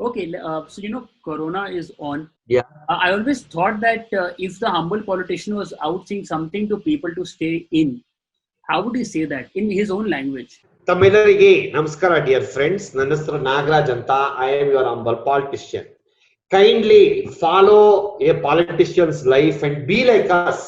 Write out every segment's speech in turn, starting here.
Okay, so Corona is on. Yeah. I always thought that if the humble politician was out saying something to people to stay in, how would he say that in his own language? ತಮ್ಮೆಲ್ಲರಿಗೆ ನಮಸ್ಕಾರ dear friends. ನನ್ನ ಹೆಸರು ನಾಗರಾಜ್ ಅಂತ. I am your humble politician. Kindly follow a politician's life and be like us.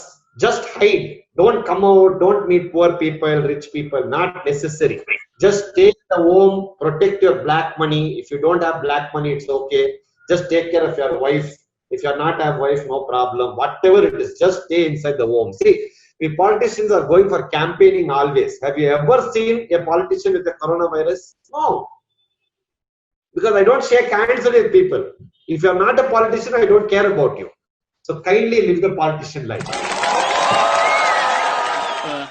Just hide. Don't come out. Don't meet poor people, rich people. Not necessary. Just stay at the home. Protect your black money. If you don't have black money, it's okay. Just take care of your wife. If you're not have wife, no problem. Whatever it is, just stay inside the home. See, we politicians are going for campaigning always. Have you ever seen a politician with the coronavirus? No, because I don't shake hands with people. If you're not a politician, I don't care about you. So kindly live the politician life.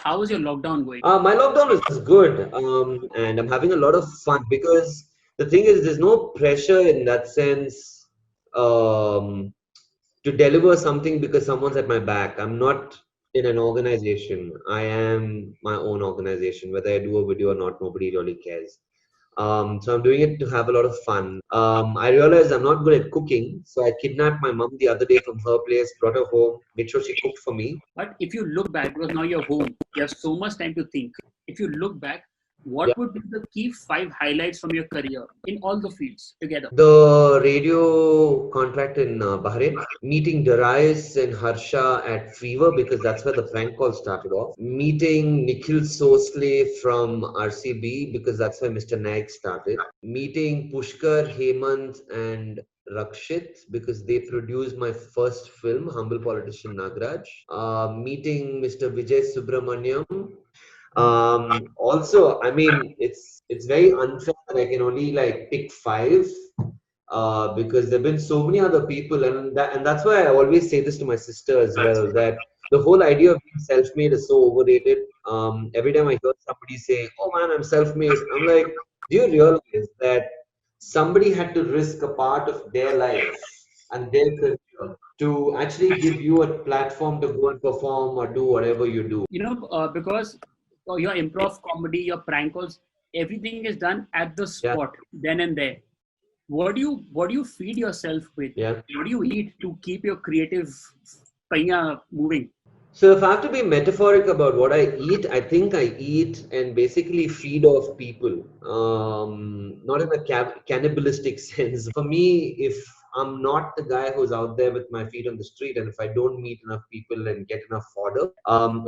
How was your lockdown going? My lockdown is good, and I'm having a lot of fun because the thing is, there's no pressure in that sense to deliver something because someone's at my back. I'm not in an organization. I am my own organization. Whether I do a video or not, nobody really cares. So I'm doing it to have a lot of fun. I realized I'm not good at cooking, so I kidnapped my mom the other day from her place, brought her home, made sure she cooked for me. But if you look back, because now you're home, you have so much time to think. If you look back, what would be the key 5 highlights from your career in all the fields together? The radio contract in Bahrain, meeting Darius and Harsha at Fever because that's where the prank call started off. Meeting Nikhil Sosle from RCB because that's where Mr. Nag started. Meeting Pushkar, Hemant and Rakshit because they produced my first film, Humble Politician Nagraj. Meeting Mr. Vijay Subramaniam. Also, I mean, it's very unfair that I can only like pick 5 because there've been so many other people, and that's why I always say this to my sister as well, that the whole idea of being self-made is so overrated. Every time I hear somebody say, "Oh man, I'm self-made," I'm like, do you realize that somebody had to risk a part of their life and their career to actually give you a platform to go and perform or do whatever you do? Because your improv comedy, your prank calls, everything is done at the spot, then and there. What do you feed yourself with? Yeah. What do you eat to keep your creative paiya moving? So if I have to be metaphoric about what I eat, I think I eat and basically feed off people, not in a cannibalistic sense. For me, if I'm not the guy who's out there with my feet on the street, and if I don't meet enough people and get enough fodder,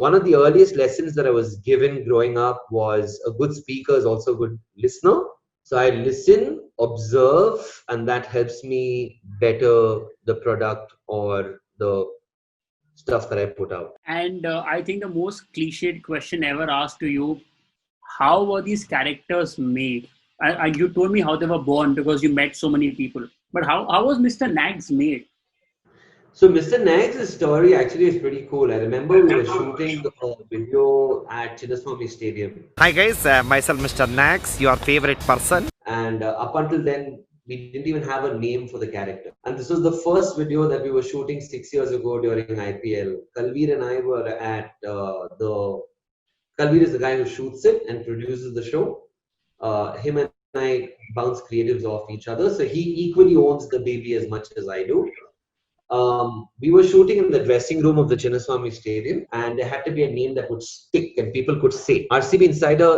one of the earliest lessons that I was given growing up was a good speaker is also a good listener. So I listen, observe, and that helps me better the product or the stuff that I put out. And I think the most cliched question ever asked to you, how were these characters made? And you told me how they were born because you met so many people. But how was Mr. Nags made? So Mr. Nag's story actually is pretty cool. I remember we were shooting a video at Chinnaswamy Stadium. Hi guys, myself Mr. Nags, your favorite person. And up until then, we didn't even have a name for the character. And this was the first video that we were shooting 6 years ago during IPL. Kalveer and I were at Kalveer is the guy who shoots it and produces the show. Him and I bounce creatives off each other. So he equally owns the baby as much as I do. We were shooting in the dressing room of the Chinnaswamy Stadium, and there had to be a name that would stick and people could say. RCB Insider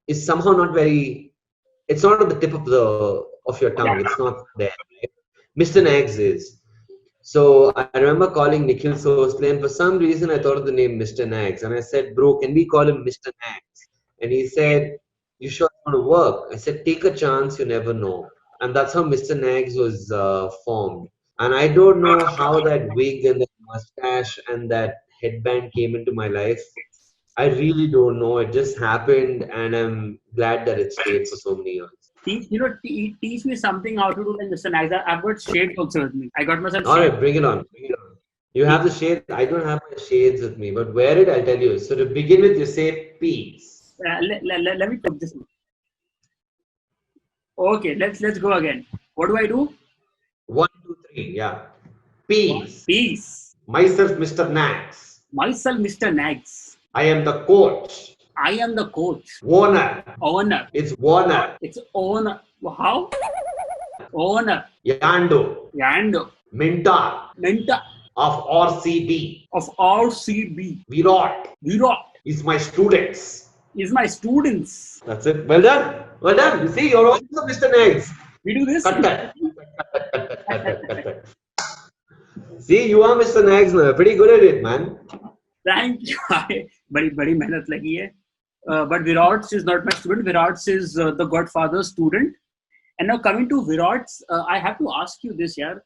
is somehow not very. It's not on the tip of your tongue. It's not there. Mr. Nags is. So I remember calling Nikhil Sosle, and for some reason I thought of the name Mr. Nags, and I said, "Bro, can we call him Mr. Nags?" And he said, "You sure it's going to work?" I said, "Take a chance. You never know." And that's how Mr. Nags was formed. And I don't know how that wig and that mustache and that headband came into my life. I really don't know. It just happened, and I'm glad that it stayed for so many years. Teach me something how to do like Mr. Nags. I've got shades also with me. I got myself. All right, bring it on. Bring it on. You have the shades. I don't have my shades with me, but wear it. I'll tell you. So to begin with, you say peace. Let me put this one. Okay, let's go again. What do I do? 1, 2, 3. Yeah. Peace. Peace. Myself, Mr. Nags. Myself, Mr. Nags. I am the coach. I am the coach. Owner. Owner. It's Warner. It's owner. How? Owner. Yando. Yando. Minta. Minta. Of RCB. Of RCB. Virat. Virat. Is my students. Is my students. That's it. Well done. Well done. You see, you're also Mr. Nags. We do this. Cut. See, you are Mr. Nags now. Pretty good at it, man. Thank you. बड़ी मेहनत लगी है. But Virat's is not my student. Virat's is the Godfather's student. And now coming to Virat's, I have to ask you this, yaar.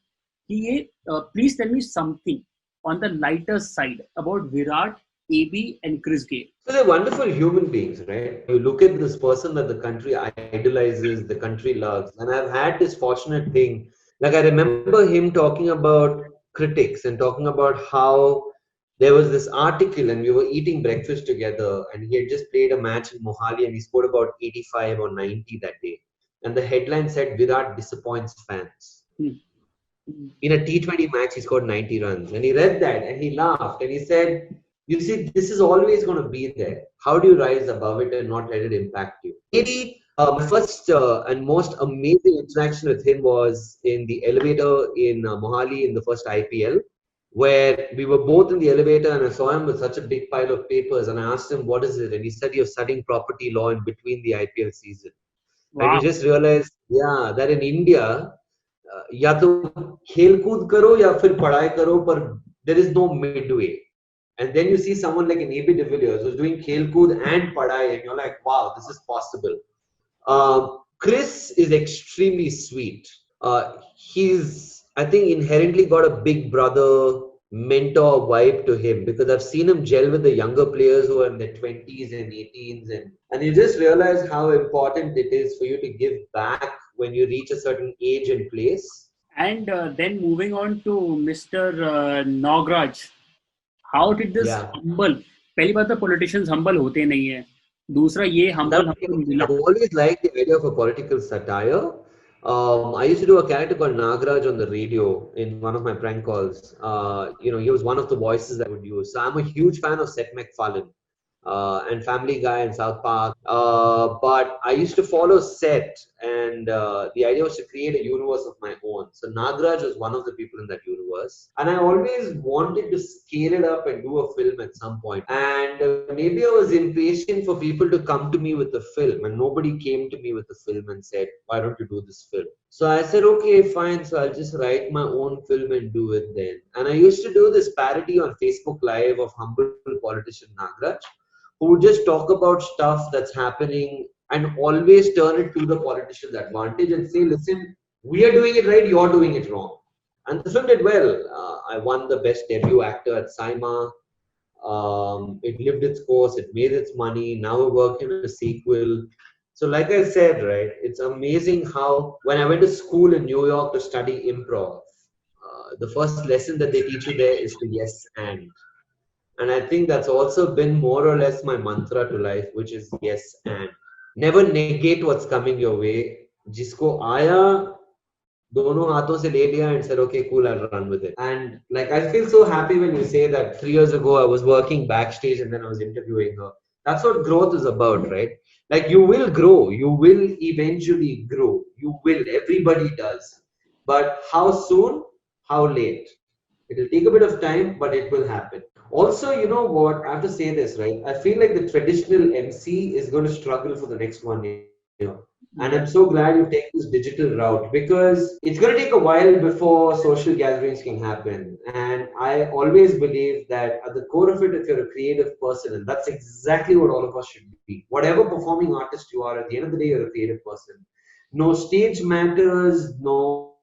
Please tell me something on the lighter side about Virat, AB, and Chris Gayle. So they're wonderful human beings, right? You look at this person that the country idolizes, the country loves. And I've had this fortunate thing. Like I remember him talking about critics and talking about how there was this article and we were eating breakfast together and he had just played a match in Mohali and he scored about 85 or 90 that day. And the headline said, Virat disappoints fans. In a T20 match, he scored 90 runs. And he read that and he laughed and he said, you see, this is always going to be there. How do you rise above it and not let it impact you? Maybe my first and most amazing interaction with him was in the elevator in Mohali in the first IPL, where we were both in the elevator and I saw him with such a big pile of papers and I asked him, what is it? And he said, you're studying property law in between the IPL season. Wow. And we just realized, that in India, या तो खेल-कूद करो या फिर पढ़ाई करो, पर there is no midway. And then you see someone like an AB de Villiers who's doing खेल-कूद and पढ़ाई and you're like, wow, this is possible. Chris is extremely sweet. He's, I think, inherently got a big brother mentor vibe to him because I've seen him gel with the younger players who are in their 20s and 18s and you just realize how important it is for you to give back when you reach a certain age and place. And then moving on to Mr. Nagraj, how did this humble? पहली बात तो politicians humble होते नहीं है. दूसरा ये humble I've always liked the idea of a political satire. I used to do a character called Nagraj on the radio in one of my prank calls. He was one of the voices that I would use. So I'm a huge fan of Seth MacFarlane and Family Guy and South Park. But I used to follow Seth and the idea was to create a universe of my own. So Nagraj was one of the people in that universe. And I always wanted to scale it up and do a film at some point. And maybe I was impatient for people to come to me with the film. And nobody came to me with the film and said, why don't you do this film? So I said, okay, fine. So I'll just write my own film and do it then. And I used to do this parody on Facebook Live of humble politician Nagraj, who would just talk about stuff that's happening and always turn it to the politician's advantage and say, listen, we are doing it right, you're doing it wrong. And the film did well. I won the best debut actor at SIMA. It lived its course, it made its money. Now we're working on a sequel. So like I said, right, it's amazing how when I went to school in New York to study improv, the first lesson that they teach you there is to yes and. And I think that's also been more or less my mantra to life, which is yes and. Never negate what's coming your way. Jisko aaya, dono haathon se le liya and said, okay, cool, I'll run with it. And like, I feel so happy when you say that 3 years ago, I was working backstage and then I was interviewing her. That's what growth is about, right? Like you will grow, you will eventually grow. You will, everybody does. But how soon, how late? It will take a bit of time, but it will happen. Also, you know what? I have to say this, right? I feel like the traditional MC is going to struggle for the next 1 year. And I'm so glad you take this digital route because it's going to take a while before social gatherings can happen. And I always believe that at the core of it, if you're a creative person, and that's exactly what all of us should be. Whatever performing artist you are, at the end of the day, you're a creative person. No stage matters, no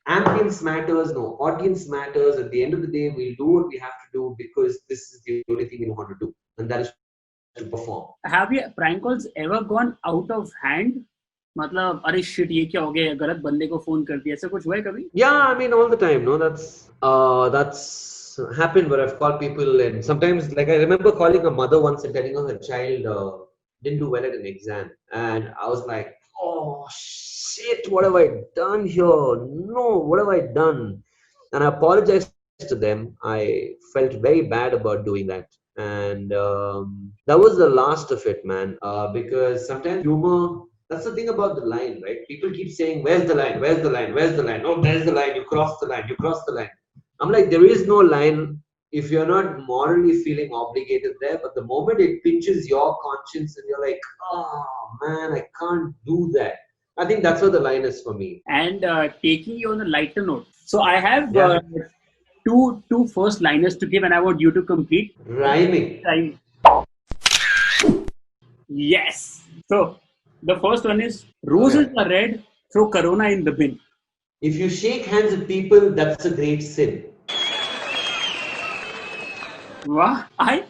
ambience matters, no audience matters. At the end of the day, we'll do what we have to do because this is the only thing we know how to do, and that is to perform. Have your prank calls ever gone out of hand? मतलब अरे shit ये क्या हो गया गलत बंदे को phone कर दिया ऐसा कुछ हुआ है कभी? Yeah, I mean all the time. No, that's happened where I've called people and sometimes like I remember calling a mother once and telling her child didn't do well at an exam and I was like, oh shit, what have I done here? No, what have I done? And I apologized to them. I felt very bad about doing that. And that was the last of it, man. Because sometimes humor That's the thing about the line, right? People keep saying, where's the line? Where's the line? Where's the line? Oh, there's the line. You crossed the line. You crossed the line. I'm like, there is no line if you're not morally feeling obligated there. But the moment it pinches your conscience and you're like, oh man, I can't do that. I think that's what the line is for me. And taking you on a lighter note. So I have Yeah. two first liners to give, and I want you to complete. Rhyming. Time. Yes. So the first one is roses are red, throw corona in the bin. If you shake hands with people, that's a great sin. Wow. I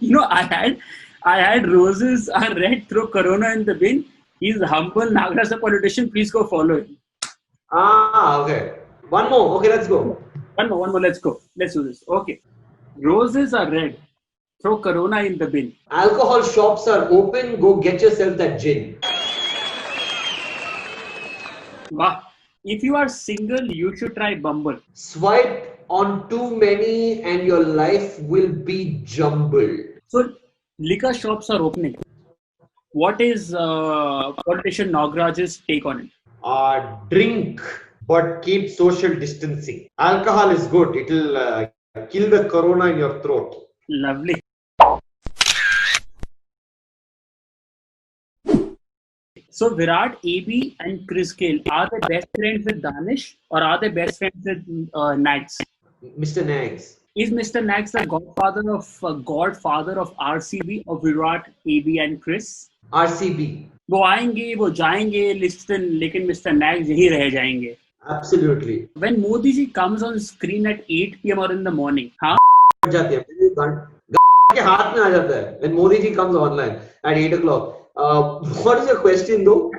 had roses are red, throw corona in the bin. He's humble. Nagaraj, a politician. Please go follow him. Okay. One more. Okay, let's go. One more. Let's go. Let's do this. Okay. Roses are red. Throw corona in the bin. Alcohol shops are open. Go get yourself that gin. Wow. If you are single, you should try Bumble. Swipe on too many and your life will be jumbled. So, liquor shops are opening. What is politician Nagaraj's take on it? Drink, but keep social distancing. Alcohol is good. It'll kill the corona in your throat. Lovely. So Virat, AB and Chris Gale, are they best friends with Danish or are they best friends with Nags? Mr. Nags. Is Mr. Nags the godfather of RCB of Virat, AB and Chris? RCB. वो आएंगे वो जाएंगे लेकिन Mr. Nags यही रह जाएंगे. Absolutely. When Modi ji comes on screen at 8 p.m. or in the morning, हाँ? जाती है के हाथ में आ जाता है. When Modi ji comes online at 8 o'clock. What is your question though?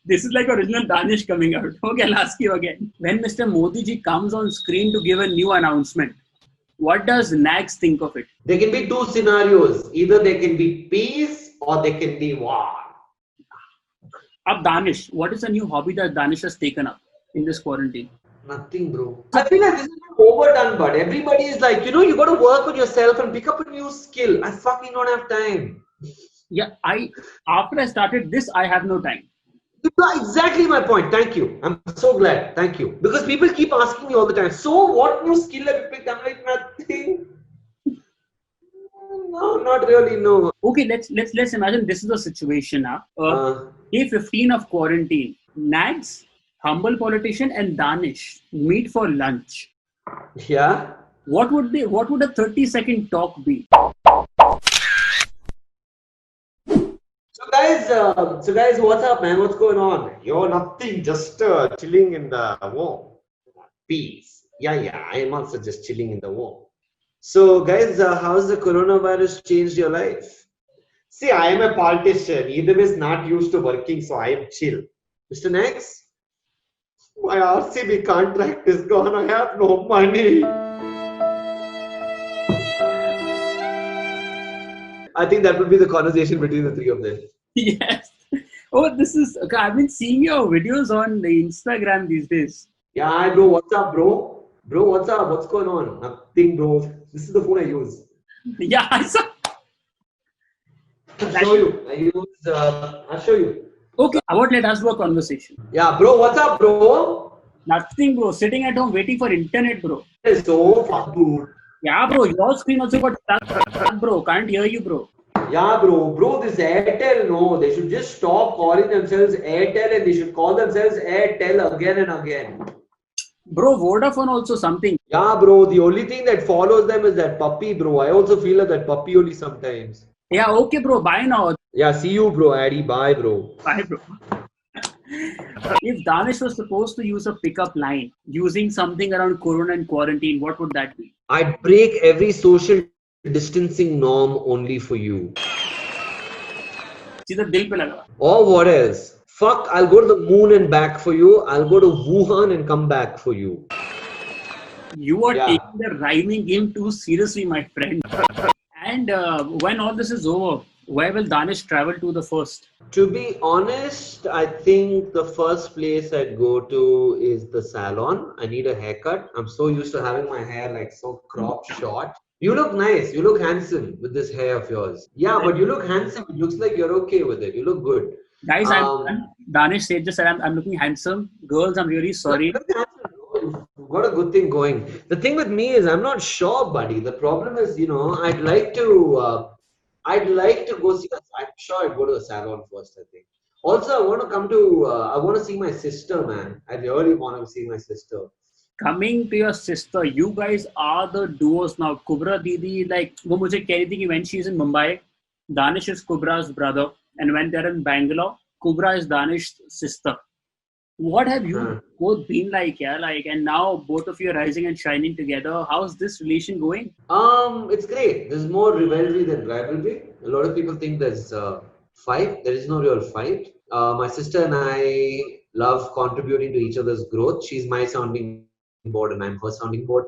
This is like original Danish coming out. Okay, I'll ask you again. When Mr. Modi ji comes on screen to give a new announcement, what does Nags think of it? There can be two scenarios. Either there can be peace or there can be war. Ab Danish, what is a new hobby that Danish has taken up in this quarantine? Nothing, bro. I feel like this is overdone, but everybody is like, you got to work on yourself and pick up a new skill. I fucking don't have time. Yeah, after I started this, I have no time. Exactly my point. Thank you. I'm so glad. Thank you. Because people keep asking me all the time, so what new skill have you picked? I'm like, nothing. No, not really, no. Okay, let's imagine this is the situation now. Day 15 of quarantine. Nags, humble politician, and Danish meet for lunch. Yeah. What would a 30-second talk be? So guys, what's up, man? What's going on? Yo, nothing. Just chilling in the warm. Peace. Yeah. I am also just chilling in the warm. So guys, how's the coronavirus changed your life? See, I am a politician. Either is not used to working, so I am chill. Mr. Nags, my RCB contract is gone. I have no money. I think that would be the conversation between the three of them. Yes. Oh, this is okay. I've been seeing your videos on the Instagram these days. Yeah, hi bro. What's up, bro? Bro, what's up? What's going on? Nothing, bro. This is the phone I use. Yeah, I saw. I'll show you. I'll show you. Okay, let us do a conversation. Yeah, bro. What's up, bro? Nothing, bro. Sitting at home waiting for internet, bro. It's so fun, dude. Yeah, bro. Your screen also got stuck, bro. Can't hear you, bro. Yeah, bro. Bro, this Airtel, no. They should just stop calling themselves Airtel and they should call themselves Airtel again and again. Bro, Vodafone also something. Yeah, bro. The only thing that follows them is that puppy, bro. I also feel like that puppy only sometimes. Yeah, okay, bro. Bye now. Yeah, see you, bro. Addy, bye, bro. Bye, bro. If Danish was supposed to use a pickup line using something around Corona and quarantine, what would that be? I'd break every social distancing norm only for you. सीधा दिल पे लगा. Or what else? Fuck, I'll go to the moon and back for you. I'll go to Wuhan and come back for you. You are taking the rhyming game too seriously, my friend. And when all this is over, where will Danish travel to the first? To be honest, I think the first place I'd go to is the salon. I need a haircut. I'm so used to having my hair like so cropped short. You look nice. You look handsome with this hair of yours. Yeah, but you look handsome. It looks like you're okay with it. You look good. Guys, Um, Danish said this, and I'm looking handsome. Girls, I'm really sorry. You've got a good thing going. The thing with me is I'm not sure, buddy. The problem is, I'd like to go see. I'm sure I'd go to a salon first. I think. Also, I want to come to. I want to see my sister, man. I really want to see my sister. Coming to your sister, you guys are the duos now. Kubra Didi, like, वो मुझे कह रही थी कि when she's in Mumbai, Danish is Kubra's brother, and when they're in Bangalore, Kubra is Danish's sister. What have you both been like, yeah? Like, and now both of you are rising and shining together. How's this relation going? It's great. There's more rivalry than rivalry. A lot of people think there's fight. There is no real fight. My sister and I love contributing to each other's growth. She's my sounding board and I'm her sounding board.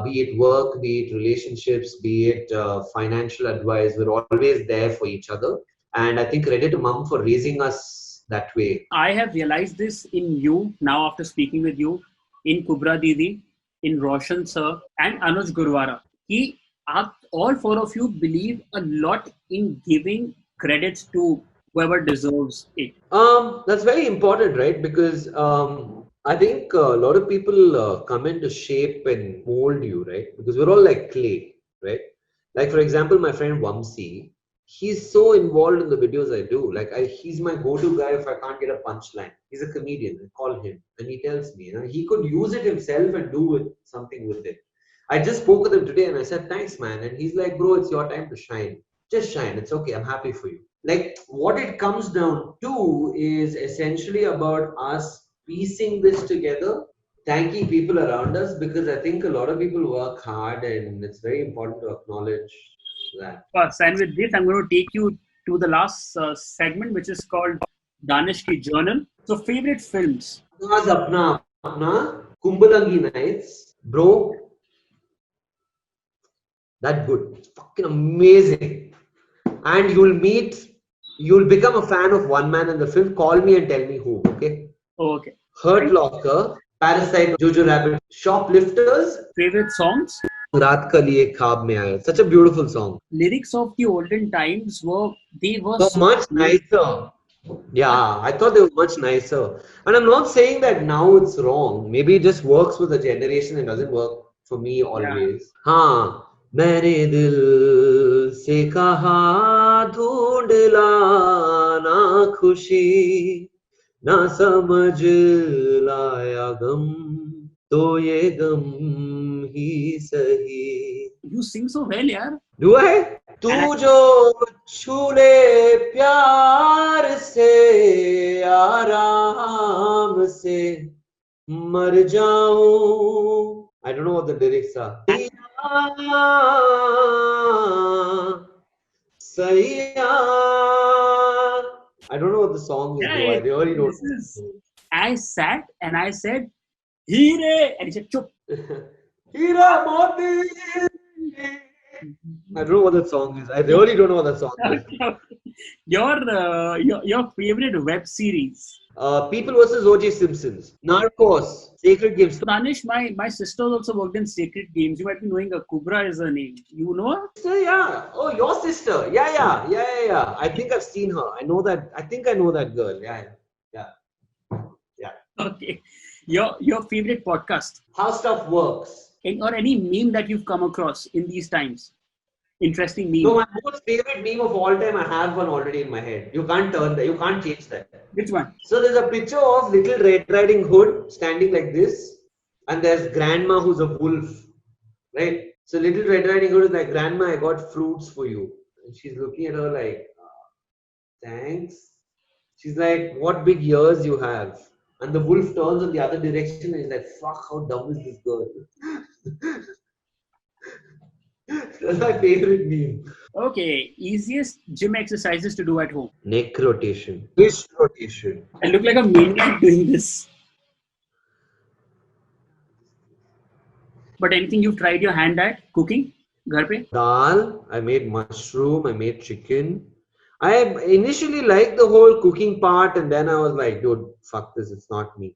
Be it work, be it relationships, be it financial advice, we're always there for each other. And I think credit to mom for raising us that way. I have realized this in you now after speaking with you, in Kubra Didi, in Roshan Sir, and Anuj Gurwara. All four of you believe a lot in giving credits to whoever deserves it. That's very important, right? Because I think a lot of people come in to shape and mold you, right? Because we're all like clay, right? Like, for example, my friend Vamsi, he's so involved in the videos I do. Like, he's my go-to guy if I can't get a punchline. He's a comedian. I call him and he tells me, he could use it himself and do something with it. I just spoke with him today and I said, thanks, man. And he's like, bro, it's your time to shine. Just shine. It's okay. I'm happy for you. Like, what it comes down to is essentially about us piecing this together, thanking people around us, because I think a lot of people work hard and it's very important to acknowledge that. First, and with this, I'm going to take you to the last segment, which is called Danish Ki Journal. So, favorite films? Apna, Kumbhalangi Nights, bro. That good. It's fucking amazing. And you'll become a fan of one man in the film. Call me and tell me who, okay? Okay. Hurt Locker, Parasite, Jojo Rabbit, Shoplifters. Favorite songs? Raat Ka Liye Khwaab Mein Aaye. Such a beautiful song. Lyrics of the olden times were so much nicer. Yeah, I thought they were much nicer. And I'm not saying that now it's wrong. Maybe it just works with the generation and doesn't work for me always. हाँ, मैंने दिल से कहा ढूंढ लाना खुशी ना समझ लाया गम तो ये गम ही सही. You sing so well, yaar. Do I? तू जो छूले प्यार से आराम से मर जाऊं. I don't know what the lyrics are. I don't know what the song is. I really don't. I sat and I said, Heere! And he said, Chup. Heera Moti! I don't know what that song is. I really don't know what that song is. Your favorite web series? People vs. O.J. Simpsons. Narcos. Sacred Games. Danish, my sister also worked in Sacred Games. You might be knowing Kubra is her name. You know her? Sister, yeah. Oh, your sister. Yeah. I think I've seen her. I know that. I think I know that girl. Yeah. Okay. Your favorite podcast? How Stuff Works. Or any meme that you've come across in these times? Interesting meme. No, my most favorite meme of all time, I have one already in my head. You can't turn that. You can't change that. Which one? So there's a picture of Little Red Riding Hood standing like this. And there's Grandma who's a wolf. Right? So Little Red Riding Hood is like, Grandma, I got fruits for you. And she's looking at her like, thanks. She's like, what big ears you have. And the wolf turns in the other direction and he's like, fuck, how dumb is this girl? That's my favorite meme. Okay, easiest gym exercises to do at home. Neck rotation. Wrist rotation. I look like a maniac doing this. But anything you've tried your hand at cooking? Ghar pe? Dal. I made mushroom. I made chicken. I initially liked the whole cooking part and then I was like, dude, fuck this. It's not me.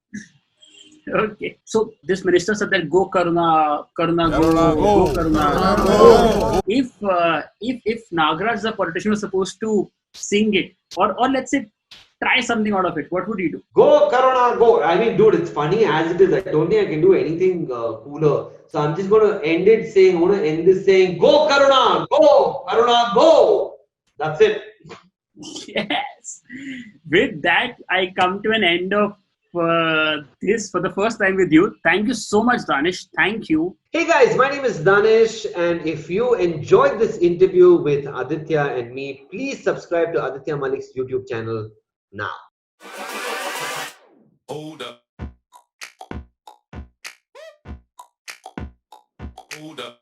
Okay. So this minister said that go karuna, go karuna. If Nagaraj, the politician, was supposed to sing it, or let's say try something out of it, what would you do? Go, Karuna, go. I mean, dude, it's funny as it is. I don't think I can do anything cooler. So I'm just going to end it saying, I'm going to end this saying, go, Karuna, go, Karuna, go. That's it. Yes. With that, I come to an end of this for the first time with you. Thank you so much, Danish. Thank you. Hey guys, my name is Danish, and if you enjoyed this interview with Aditya and me, please subscribe to Aditya Malik's YouTube channel now. Hold up. Hold up.